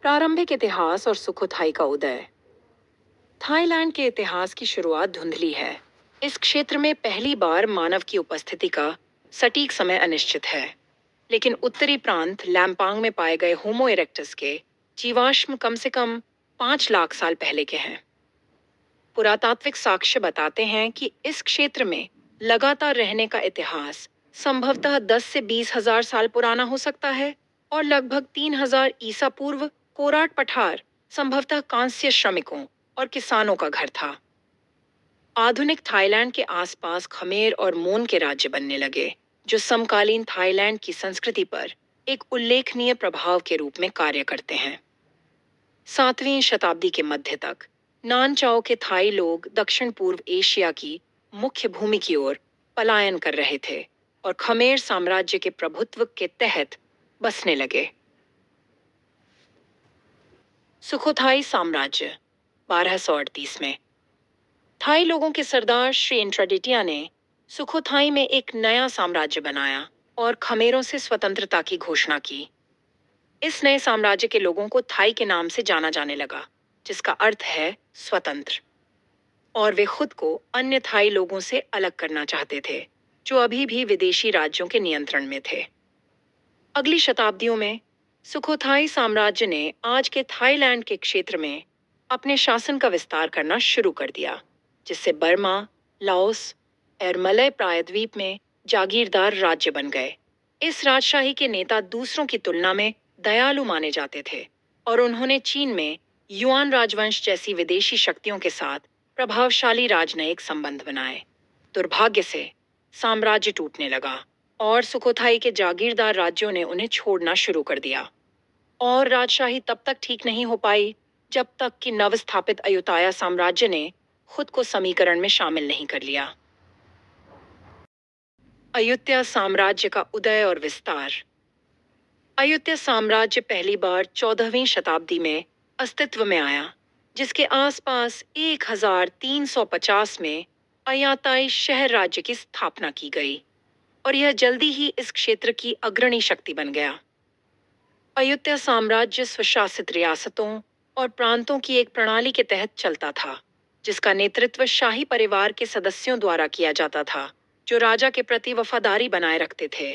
प्रारंभिक इतिहास और सुखोथाई का उदय। थाईलैंड के इतिहास की शुरुआत धुंधली है। इस क्षेत्र में पहली बार मानव की उपस्थिति का सटीक समय अनिश्चित है, लेकिन उत्तरी प्रांत लैम्पांग में पाए गए होमो इरेक्टस के जीवाश्म कम से कम 5 लाख साल पहले के हैं। पुरातात्विक साक्ष्य बताते हैं कि इस क्षेत्र में लगातार रहने का इतिहास संभवतः 10 से 20 हजार साल पुराना हो सकता है और लगभग 3000 ईसा पूर्व कोराट पठार संभवतः कांस्य श्रमिकों और किसानों का घर था। आधुनिक थाईलैंड के आसपास खमेर और मोन के राज्य बनने लगे, जो समकालीन थाईलैंड की संस्कृति पर एक उल्लेखनीय प्रभाव के रूप में कार्य करते हैं। 7वीं शताब्दी के मध्य तक नानचाओ के थाई लोग दक्षिण पूर्व एशिया की मुख्य भूमि की ओर पलायन कर रहे थे और खमेर साम्राज्य के प्रभुत्व के तहत बसने लगे। सुखोथाई साम्राज्य 1238 में थाई लोगों के सरदार श्री इंट्राडिटिया ने सुखोथाई में एक नया साम्राज्य बनाया और खमेरों से स्वतंत्रता की घोषणा की। इस नए साम्राज्य के लोगों को थाई के नाम से जाना जाने लगा, जिसका अर्थ है स्वतंत्र, और वे खुद को अन्य थाई लोगों से अलग करना चाहते थे, जो अभी भी विदेशी राज्यों के नियंत्रण में थे। अगली शताब्दियों में सुखोथाई साम्राज्य ने आज के थाईलैंड के क्षेत्र में अपने शासन का विस्तार करना शुरू कर दिया, जिससे बर्मा, लाओस और मलय प्रायद्वीप में जागीरदार राज्य बन गए। इस राजशाही के नेता दूसरों की तुलना में दयालु माने जाते थे और उन्होंने चीन में युआन राजवंश जैसी विदेशी शक्तियों के साथ प्रभावशाली राजनयिक संबंध बनाए। दुर्भाग्य से साम्राज्य टूटने लगा और सुखोथाई के जागीरदार राज्यों ने उन्हें छोड़ना शुरू कर दिया, और राजशाही तब तक ठीक नहीं हो पाई जब तक कि नवस्थापित अयुताया साम्राज्य ने खुद को समीकरण में शामिल नहीं कर लिया। अयुत्या साम्राज्य का उदय और विस्तार। अयुत्या साम्राज्य पहली बार 14वीं शताब्दी में अस्तित्व में आया, जिसके आसपास 1350 में अयाताई शहर राज्य की स्थापना की गई और यह जल्दी ही इस क्षेत्र की अग्रणी शक्ति बन गया। अयुत्या साम्राज्य स्वशासित रियासतों और प्रांतों की एक प्रणाली के तहत चलता था, जिसका नेतृत्व शाही परिवार के सदस्यों द्वारा किया जाता था, जो राजा के प्रति वफादारी बनाए रखते थे।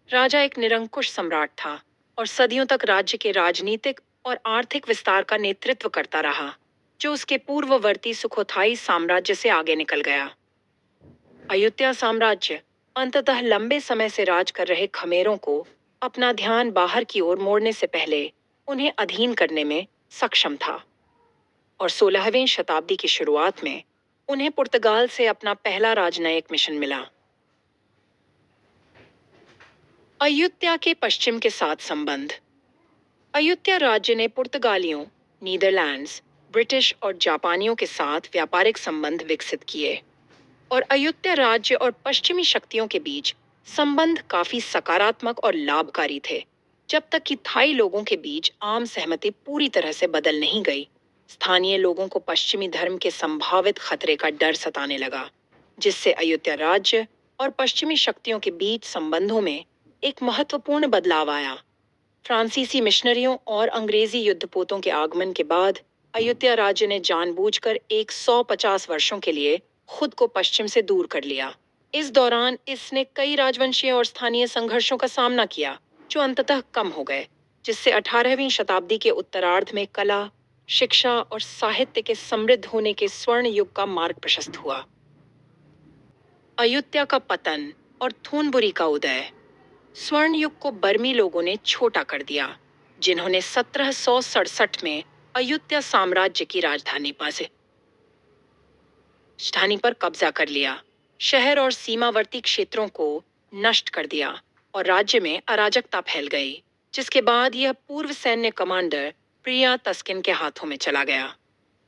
राजा एक निरंकुश सम्राट था और सदियों तक राज्य के राजनीतिक और आर्थिक विस्तार का नेतृत्व करता रहा, जो उसके पूर्ववर्ती सुखोथाई साम्राज्य से आगे निकल गया। अयुत्या साम्राज्य अंततः लंबे समय से राज कर रहे खमेरों को अपना ध्यान बाहर की ओर मोड़ने से पहले उन्हें अधीन करने में सक्षम था, और 16वीं शताब्दी की शुरुआत में उन्हें पुर्तगाल से अपना पहला राजनयिक मिशन मिला। अयुत्या के पश्चिम के साथ संबंध। अयुत्या राज्य ने पुर्तगालियों, नीदरलैंड्स, ब्रिटिश और जापानियों के साथ व्यापारिक संबंध विकसित किए, और अयुत्या राज्य और पश्चिमी शक्तियों के बीच संबंध काफी सकारात्मक और लाभकारी थे, जब तक कि थाई लोगों के बीच आम सहमति पूरी तरह से बदल नहीं गई। स्थानीय लोगों को पश्चिमी धर्म के संभावित खतरे का डर सताने लगा, जिससे अयुत्या राज्य और पश्चिमी शक्तियों के बीच संबंधों में एक महत्वपूर्ण बदलाव आया। फ्रांसीसी मिशनरियों और अंग्रेजी युद्धपोतों के आगमन के बाद अयुत्या राज्य ने जानबूझकर 150 वर्षों के लिए खुद को पश्चिम से दूर कर लिया। इस दौरान इसने कई राजवंशीय और स्थानीय संघर्षों का सामना किया, जो अंततः कम हो गए, जिससे 18वीं शताब्दी के उत्तरार्ध में कला, शिक्षा और साहित्य के समृद्ध होने के स्वर्ण युग का मार्ग प्रशस्त हुआ। अयुत्या का पतन और थूनबुरी का उदय। स्वर्ण युग को बर्मी लोगों ने छोटा कर दिया, जिन्होंने 1767 में अयुत्या साम्राज्य की राजधानी पर कब्जा कर लिया, शहर और सीमावर्ती क्षेत्रों को नष्ट कर दिया और राज्य में अराजकता फैल गई, जिसके बाद यह पूर्व सैन्य कमांडर प्रिया तस्किन के हाथों में चला गया।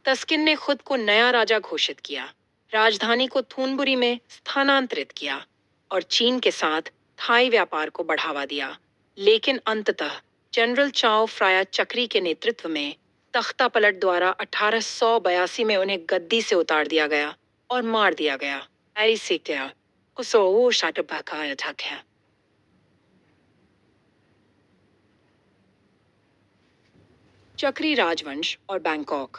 तस्किन ने खुद को नया राजा घोषित किया, राजधानी को थूनबुरी में स्थानांतरित किया और चीन के साथ थाई व्यापार को बढ़ावा दिया। लेकिन अंततः जनरल चाओ फ्राया चक्री के नेतृत्व में तख्ता पलट द्वारा 1882 में उन्हें गद्दी से उतार दिया गया और मार दिया गया। चक्री राजवंश और बैंकॉक।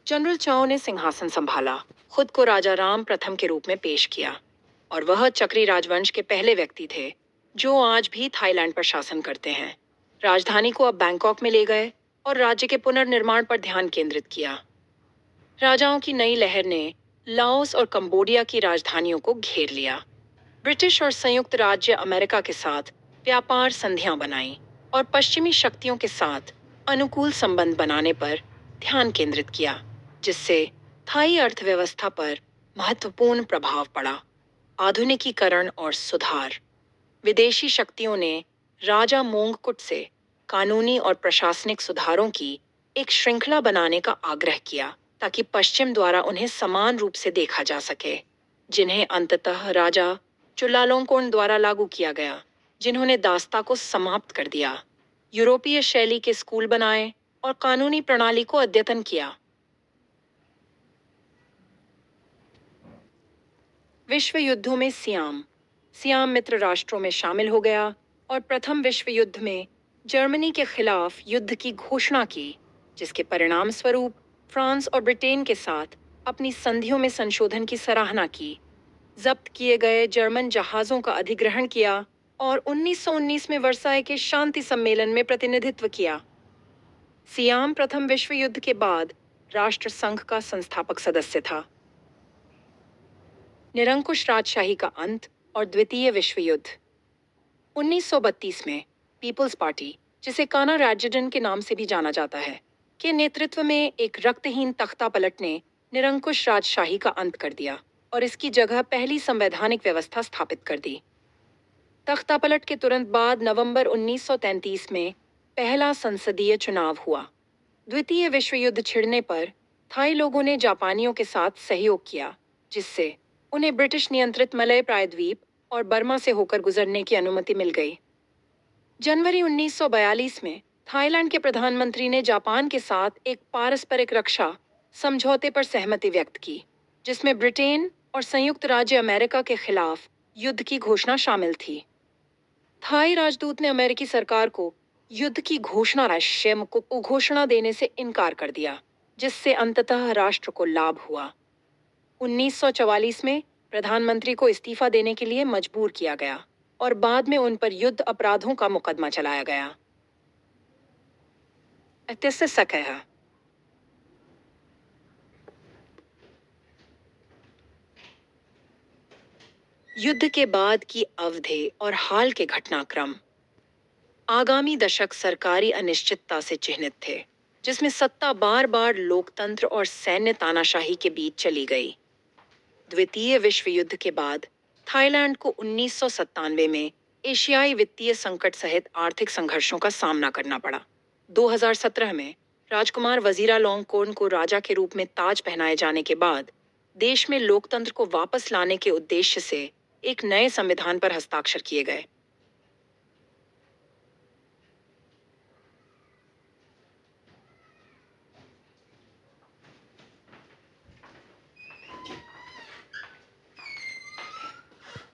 जनरल चाओ ने सिंहासन संभाला, खुद को राजा राम प्रथम के रूप में पेश किया, और वह चक्री राजवंश के पहले व्यक्ति थे जो आज भी थाईलैंड पर शासन करते हैं। राजधानी को अब बैंकॉक में ले गए और राज्य के पुनर्निर्माण पर ध्यान केंद्रित किया। राजाओं की नई लहर ने लाओस और कंबोडिया की राजधानियों को घेर लिया। ब्रिटिश और संयुक्त राज्य अमेरिका के साथ व्यापार संधियां बनाई और पश्चिमी शक्तियों के साथ अनुकूल संबंध बनाने पर ध्यान केंद्रित किया, जिससे थाई अर्थव्यवस्था पर महत्वपूर्ण प्रभाव पड़ा। आधुनिकीकरण और सुधार। विदेशी शक्तियों ने राजा मोंगकुट से कानूनी और प्रशासनिक सुधारों की एक श्रृंखला बनाने का आग्रह किया ताकि पश्चिम द्वारा उन्हें समान रूप से देखा जा सके, जिन्हें अंततः राजा चुलालोंकोन द्वारा लागू किया गया, जिन्होंने दास्ता को समाप्त कर दिया, यूरोपीय शैली के स्कूल बनाए और कानूनी प्रणाली को अद्यतन किया। विश्व युद्धों में सियाम सियाम मित्र राष्ट्रों में शामिल हो गया और प्रथम विश्व युद्ध में जर्मनी के खिलाफ युद्ध की घोषणा की, जिसके परिणाम स्वरूप फ्रांस और ब्रिटेन के साथ अपनी संधियों में संशोधन की सराहना की, जब्त किए गए जर्मन जहाजों का अधिग्रहण किया और 1919 में वर्साय के शांति सम्मेलन में प्रतिनिधित्व किया। सियाम प्रथम विश्व युद्ध के बाद राष्ट्रसंघ का संस्थापक सदस्य था। निरंकुश राजशाही का अंत और द्वितीय विश्व युद्ध। 1932 में पीपल्स पार्टी, जिसे काना राजडन के नाम से भी जाना जाता है, के नेतृत्व में एक रक्तहीन तख्ता पलट ने निरंकुश राजशाही का अंत कर दिया और इसकी जगह पहली संवैधानिक व्यवस्था स्थापित कर दी। तख्ता पलट के तुरंत बाद नवंबर 1933 में पहला संसदीय चुनाव हुआ। द्वितीय विश्व युद्ध छिड़ने पर थाई लोगों ने जापानियों के साथ सहयोग किया, जिससे उन्हें ब्रिटिश नियंत्रित मलय प्रायद्वीप और बर्मा से होकर गुजरने की अनुमति मिल गई। जनवरी 1942 में थाईलैंड के प्रधानमंत्री ने जापान के साथ एक पारस्परिक रक्षा समझौते पर सहमति व्यक्त की, जिसमें ब्रिटेन और संयुक्त राज्य अमेरिका के खिलाफ युद्ध की घोषणा शामिल थी। थाई राजदूत ने अमेरिकी सरकार को युद्ध की घोषणा देने से इनकार कर दिया, जिससे अंततः राष्ट्र को लाभ हुआ। 1944 में प्रधानमंत्री को इस्तीफा देने के लिए मजबूर किया गया और बाद में उन पर युद्ध अपराधों का मुकदमा चलाया गया। युद्ध के बाद की अवधि और हाल के घटनाक्रम। आगामी दशक सरकारी अनिश्चितता से चिह्नित थे, जिसमें सत्ता बार बार लोकतंत्र और सैन्य तानाशाही के बीच चली गई। द्वितीय विश्व युद्ध के बाद थाईलैंड को 1997 में एशियाई वित्तीय संकट सहित आर्थिक संघर्षों का सामना करना पड़ा। 2017 में राजकुमार वजीरालोंगकोर्न को राजा के रूप में ताज पहनाए जाने के बाद देश में लोकतंत्र को वापस लाने के उद्देश्य से एक नए संविधान पर हस्ताक्षर किए गए।